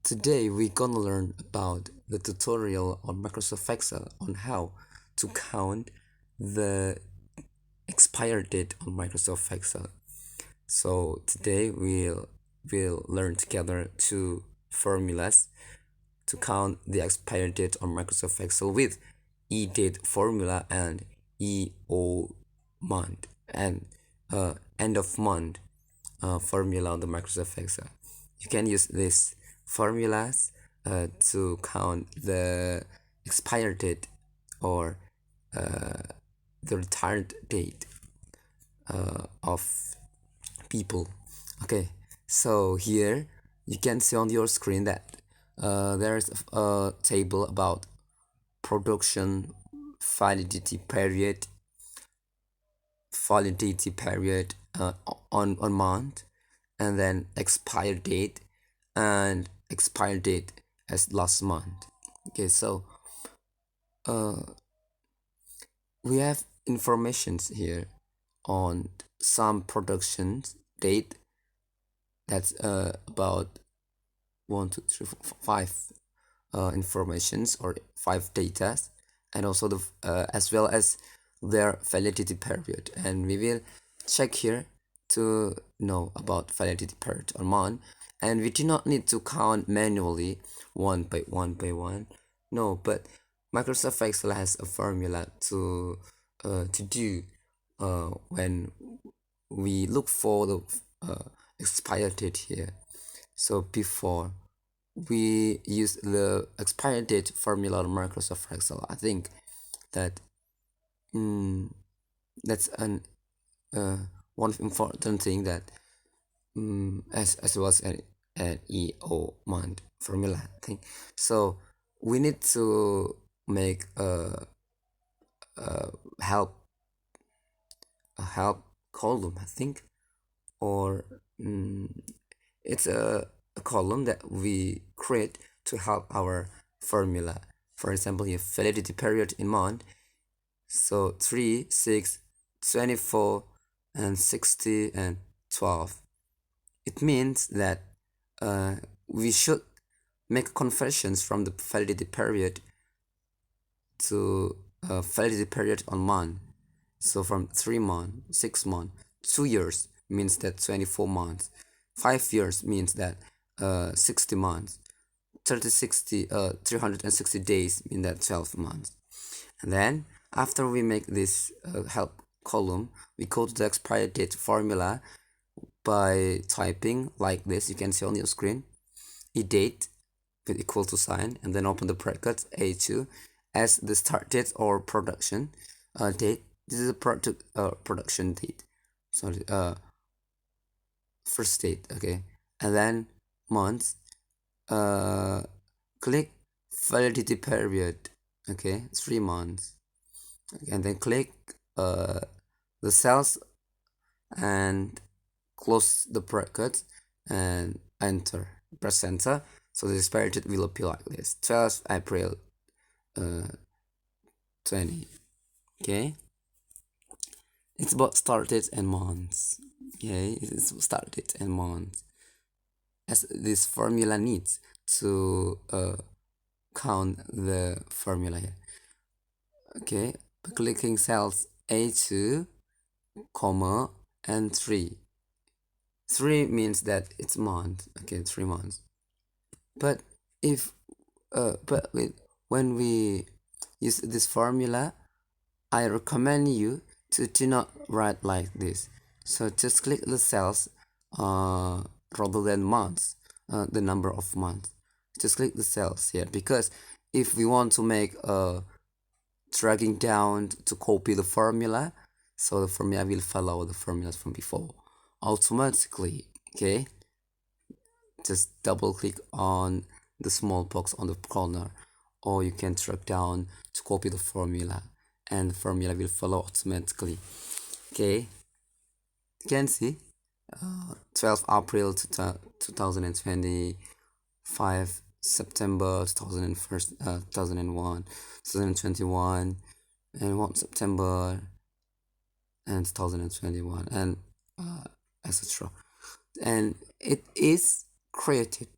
Today we're gonna learn about the tutorial on Microsoft Excel on how to count the expire date on Microsoft Excel. So today we'll learn together two formulas to count the expire date on Microsoft Excel with eDate formula and EO month and end of month formula on the Microsoft Excel. You can use these formulas to count the expire date or the retired date of people. Okay, so here you can see on your screen that there's a table about production validity period, on month, and then expire date and expire date as last month. Okay, so uh, we have informations here on some production date. That's about one, two, three, four, five informations or five data, and also the as well as their validity period. And we will check here to know about validity period on month. And we do not need to count manually one by one. No, but Microsoft Excel has a formula to do when we look for the expire date here. So before we use the expire date formula on Microsoft Excel, I think that mm, that's uh, one important thing that as was an EO month formula thing. So we need to make a help help column, I think, or it's a column that we create to help our formula. For example, here validity period in month. So 3, 6, 24, and 60 and 12. It means that we should make conversions from the validity period to validity period on month. So from 3 months, 6 months, 2 years means that 24 months. 5 years means that 60 months. 360 days mean that 12 months. And then after we make this help column, we go to the expiry date formula by typing like this. You can see on your screen eDate with equal to sign, and then open the brackets A2 as the start date or production date. This is a production date. Sorry, first date. Okay, and then months. Click validity period. Okay, 3 months. Okay, and then click the cells and close the bracket and enter. Press enter. So the expiry date will appear like this: 12th April 20. Okay, it's about start date and months. Okay, it's start date and months as this formula needs to count the formula here. Okay, by clicking cells A2, comma, and 3. 3 means that it's month. Okay, 3 months. But if when we use this formula, I recommend you to do not write like this. So just click the cells rather than months, the number of months. Just click the cells here, because if we want to make a dragging down to copy the formula, so the formula will follow the formulas from before automatically. Okay, just double click on the small box on the corner, or you can drag down to copy the formula, and the formula will follow automatically. Okay, you can see 12 April 2025, September 2001, 2021, and 1 September and 2021, and etc. And it is created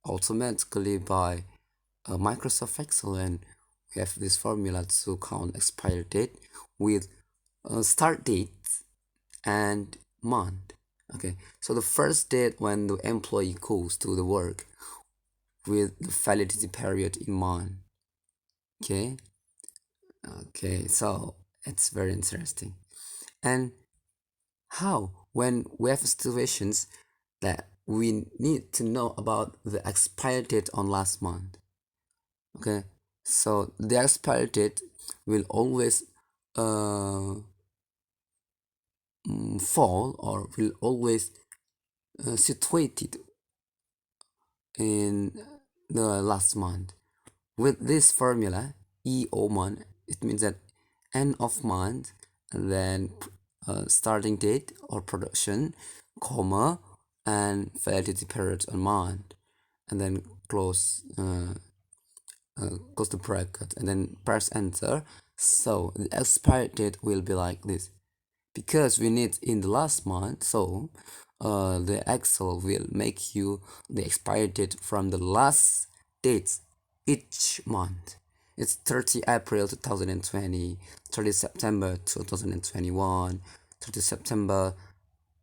automatically by Microsoft Excel, and we have this formula to count expiry date with start date and month. Okay, so the first date when the employee goes to the work with the validity period in mind. Okay, okay, so it's very interesting. And how, when we have situations that we need to know about the expiry date on last month. Okay, so the expiry date will always uh, fall, or will always situated in the last month. With this formula, EO month, it means that end of month, and then starting date or production, comma, and validity period on month, and then close the bracket, and then press enter. So the expiry date will be like this. Because we need in the last month, so the Excel will make you the expiry date from the last dates each month. It's 30 April 2020, 30 September 2021, 30 September,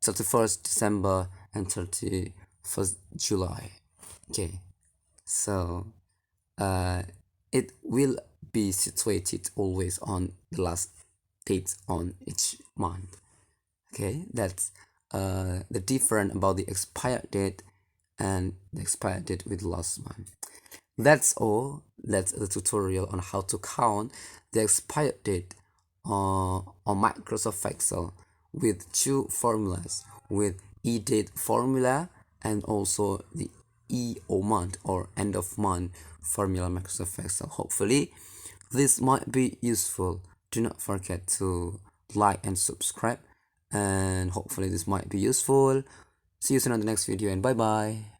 31st December, and 31st July. Okay, so uh, it will be situated always on the last dates on each month. Okay, that's the difference about the expired date and the expired date with last month. That's all. That's the tutorial on how to count the expired date on Microsoft Excel with two formulas, with e-date formula and also the EO month or end of month formula Microsoft Excel. Hopefully this might be useful. Do not forget to like and subscribe, and hopefully this might be useful. See you soon on the next video, and bye bye.